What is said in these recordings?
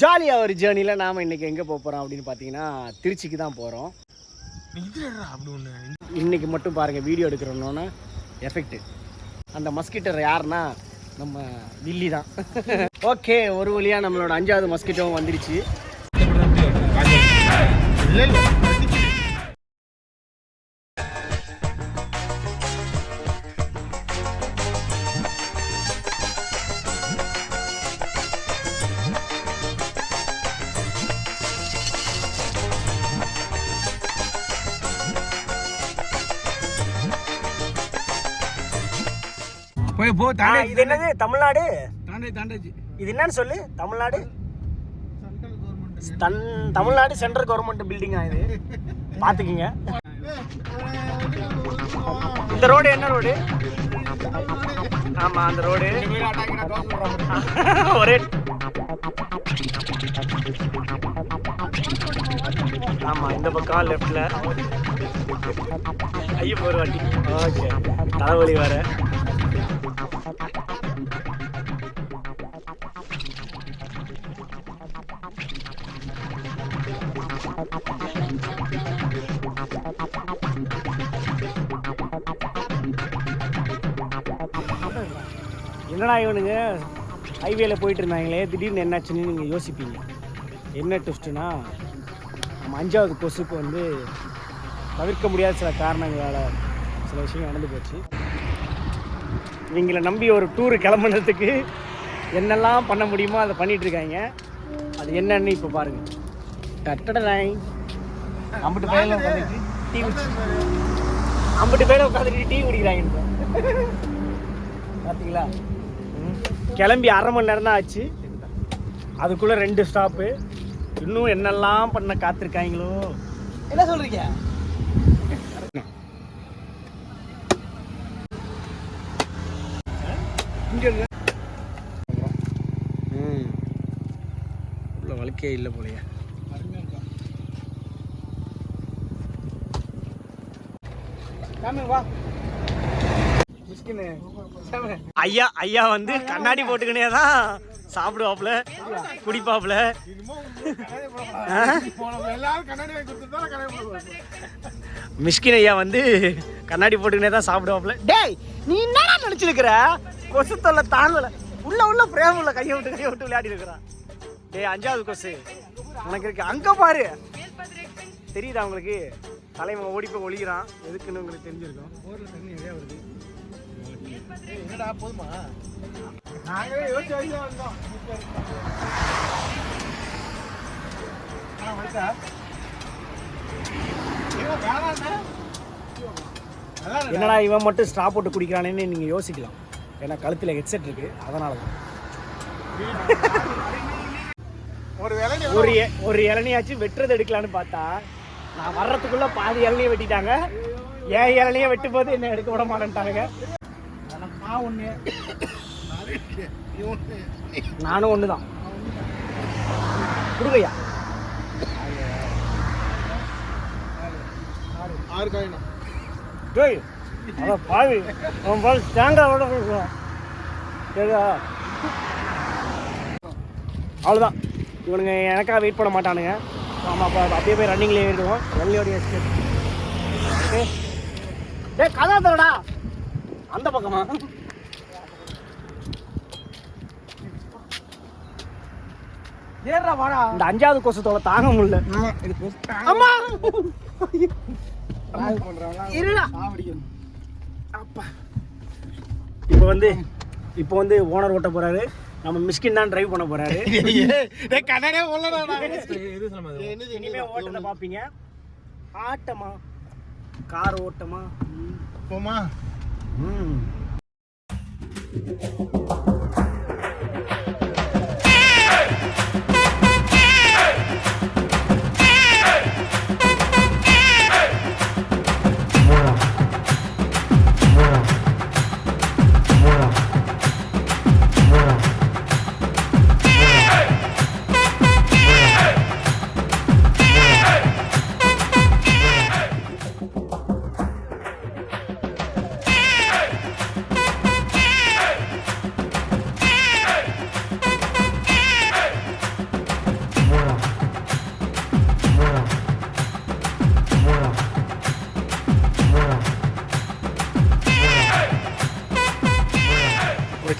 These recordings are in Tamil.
ஜாலியாக ஒரு ஜேர்னியில் நாம் இன்றைக்கி எங்கே போகிறோம் அப்படின்னு பார்த்தீங்கன்னா திருச்சிக்கு தான் போகிறோம். இன்றைக்கி மட்டும் பாருங்கள் வீடியோ எடுக்கிறோன்னு எஃபெக்ட். அந்த மஸ்கிட்டர் யாருன்னா நம்ம வில்லி தான். ஓகே, ஒரு வழியாக நம்மளோட 5வது மஸ்கிட்டோவும் வந்துருச்சு. இது என்னது? தமிழ்நாடு. இது என்னன்னு சொல்லு. தமிழ்நாடு தமிழ்நாடு சென்ட்ரல் கவர்மெண்ட் பில்டிங்கா இது? பாத்துக்கீங்க. இந்த ரோடு என்ன ரோடு? ஆமா, அந்த ரோடு ஒரே. ஆமா, இந்த பக்கம் லெஃப்ட்ல ஐயோ ஒரு வாட்டி. ஓகே, தலைவலி வேற. என்னடா இவனுங்க ஹைவேல போயிட்டு இருந்தாங்களே, திடீர்னு என்னாச்சுன்னு நீங்கள் யோசிப்பீங்க. என்ன ட்விஸ்ட்டுனா, நம்ம 5வது கொசுக்கு வந்து தவிர்க்க முடியாத சில காரணங்களால் சில விஷயம் நடந்து போச்சு. இவங்களை நம்பி ஒரு டூரு கிளம்புனதுக்கு என்னெல்லாம் பண்ண முடியுமோ அதை பண்ணிகிட்ருக்காங்க. அது என்னன்னு இப்போ பாருங்கள். டட்டடாய் ஐம்பட்டு பேரில் உட்காந்துட்டு டீ குடிச்சு 50 பேரை உட்காந்துட்டு டீ குடிக்கிறாங்க. பார்த்தீங்களா? கிளம்பி 1/2 மணி நேரம் தான் ஆச்சு. அதுக்குள்ளே 2 ஸ்டாப்பு. இன்னும் என்னெல்லாம் பண்ண காத்திருக்காங்களோ. என்ன சொல்கிறீங்க? உள்ள வழக்கே இல்லை போலையா. ஐயா ஐயா வந்து கண்ணாடி போட்டுக்கினே தான் சாப்பிடுவாப்புல, குடிப்பாப்புல. மிஷ்கின் ஐயா வந்து கண்ணாடி போட்டுக்கினே தான் சாப்பிடுவாப்புல. டேய், நீ என்னடா நினைச்சிருக்கிற? கொசு தொல்லை தாங்கல. உள்ள பிரேம் உள்ள கையை விட்டு விளையாடி இருக்கிறான். டேய், 5வது கொசு உனக்கு இருக்கு. அங்க பாரு, தெரியுதா உங்களுக்கு? தலைவன் ஓடி போய் ஒழிக்கிறான். எதுக்குன்னு உங்களுக்கு தெரிஞ்சிருக்கும். ஊர்ல தண்ணி நிறைய வருது. என்னடா போதுமா? நாங்களே யோசிச்சு வந்தோம். என்னடா இவன் மட்டும் ஸ்ட்ரா போட்டு குடிக்கிறானேன்னு நீங்க யோசிக்கலாம். ஏன்னா கழுத்துல ஹெட்செட் இருக்கு, அதனால தான். ஒரு இளநியாச்சும் வெட்டுறது எடுக்கலான்னு பார்த்தா, நான் வர்றதுக்குள்ள பாதி இளநியை வெட்டிட்டாங்க. ஏன் இளநியை வெட்டும் போது என்ன எடுக்க விட மாட்டேன்ட்டாங்க. நானும் ஒண்ணுதான். குடுவையா பாவி தேங்காய் விட கொடுக்கலாம். அவ்வளோதான். இவனுங்க எனக்காக வெயிட் பண்ண மாட்டானுங்க. ஆமாம், அப்போ அப்படியே போய் ரன்னிங்லேயே ஏறிடுவோம். வெள்ளையோடைய எஸ்கேப். ஓகே, டே கதா தரடா. அந்த பக்கமா? ஏறா வாடா. இந்த 5வது கொசத்தோட தாங்க முடியல. அம்மா இருடா. அப்பா இப்போ வந்து ஓனர் ஓட்ட போறாரு. நம்ம மிஷ்கின் தான் டிரைவ் பண்ண போறாரு. இனிமே ஓட்டத்தை பாப்பீங்க. ஆட்டமா கார் ஓட்டமா போமா?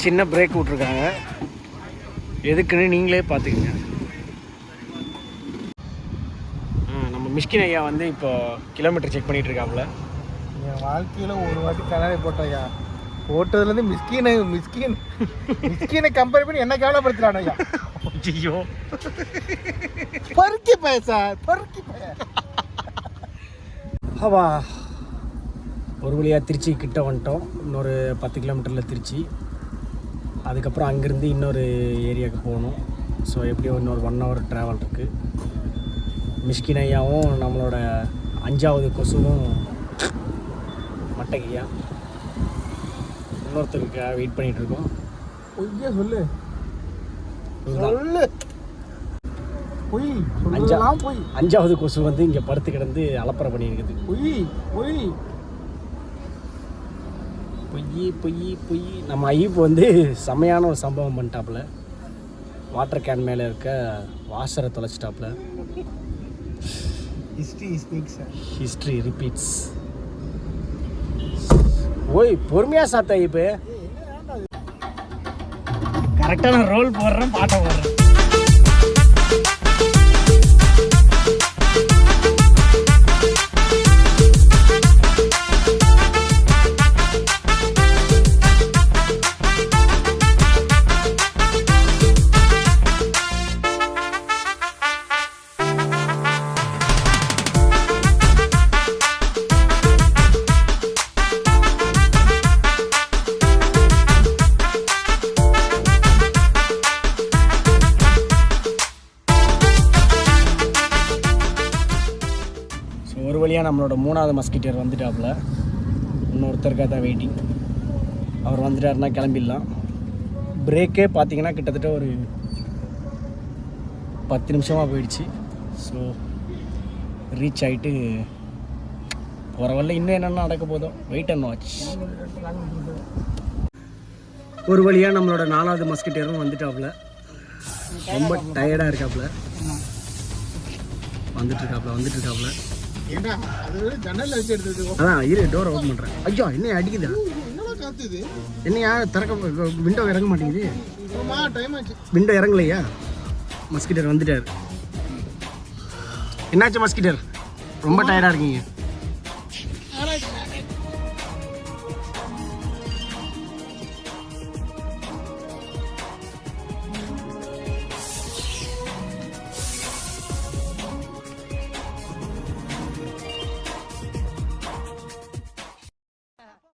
சின்ன பிரேக் விட்ருக்காங்க, எதுக்குன்னு நீங்களே பார்த்துக்குங்க. நம்ம மிஷ்கின் ஐயா வந்து இப்போ கிலோமீட்டர் செக் பண்ணிகிட்டு இருக்காப்புல. என் வாழ்க்கையில் ஒரு வாட்டி கண்ணாடி போட்டேயா, போட்டதுலேருந்து மிஸ்கீனை கம்பேர் பண்ணி என்ன கேவலப்படுத்துறான் ஐயா. ஐயோ பருக்கி பய சார், பருக்கி பய. ஹவா, ஒரு வழியாக திருச்சி கிட்ட வந்துட்டோம். இன்னொரு 10 கிலோமீட்டரில் திருச்சி. அதுக்கப்புறம் அங்கேருந்து இன்னொரு ஏரியாவுக்கு போகணும். ஸோ எப்படியும் இன்னொரு 1 hour ட்ராவல் இருக்குது. மிஷ்கின் ஐயாவும் நம்மளோட 5வது கொசுவும் மட்டைக்கையா இன்னொருத்தருக்கு வெயிட் பண்ணிகிட்ருக்கோம். பொய்யா சொல்லு சொல்லு, பொய் பொய். 5வது கொசு வந்து இங்கே படுத்து கிடந்து அலப்பறை பண்ணியிருக்குது. பொய் பொய் பொய் பொய் பொய். நம்ம ஐயப்பு வந்து செம்மையான ஒரு சம்பவம் பண்ணிட்டாப்புல. வாட்டர் கேன் மேலே இருக்க வாஷரை தொலைச்சிட்டாப்புல. History repeats. ஓய் பொறுமையாக சாத்த ஐயப்பு. கரெக்டாக நான் ரோல் போடுறேன், பாட்டை போடுறேன். ஒரு வழியாக நம்மளோட 3வது மஸ்கிட்டர் வந்துட்டாப்புல. இன்னொருத்தருக்காக தான் வெயிட்டிங். அவர் வந்துட்டாருன்னா கிளம்பிடலாம். பிரேக்கே பார்த்தீங்கன்னா கிட்டத்தட்ட ஒரு 10 நிமிஷமாக போயிடுச்சு. ஸோ ரீச் ஆகிட்டு போகிற வரல இன்னும் என்னென்ன நடக்க போதோ, வெயிட் அண்ட் வாட்ச். ஒரு வழியாக நம்மளோட 4வது மஸ்கிட்டரும் வந்துட்டாப்புல. ரொம்ப டயர்டாக இருக்காப்புல. வந்துட்டுருக்காப்புல. அதான் இரு, டோரை ஓப்பன் பண்ணுறேன். ஐயோ என்ன அடிக்குதா? என்னையா திறக்க, விண்டோ இறங்க மாட்டேங்குது. விண்டோ இறங்கலையா? மஸ்கிட்டர் வந்துட்டார். என்னாச்சு மஸ்கிட்டர், ரொம்ப டயர்டாக இருக்கீங்க?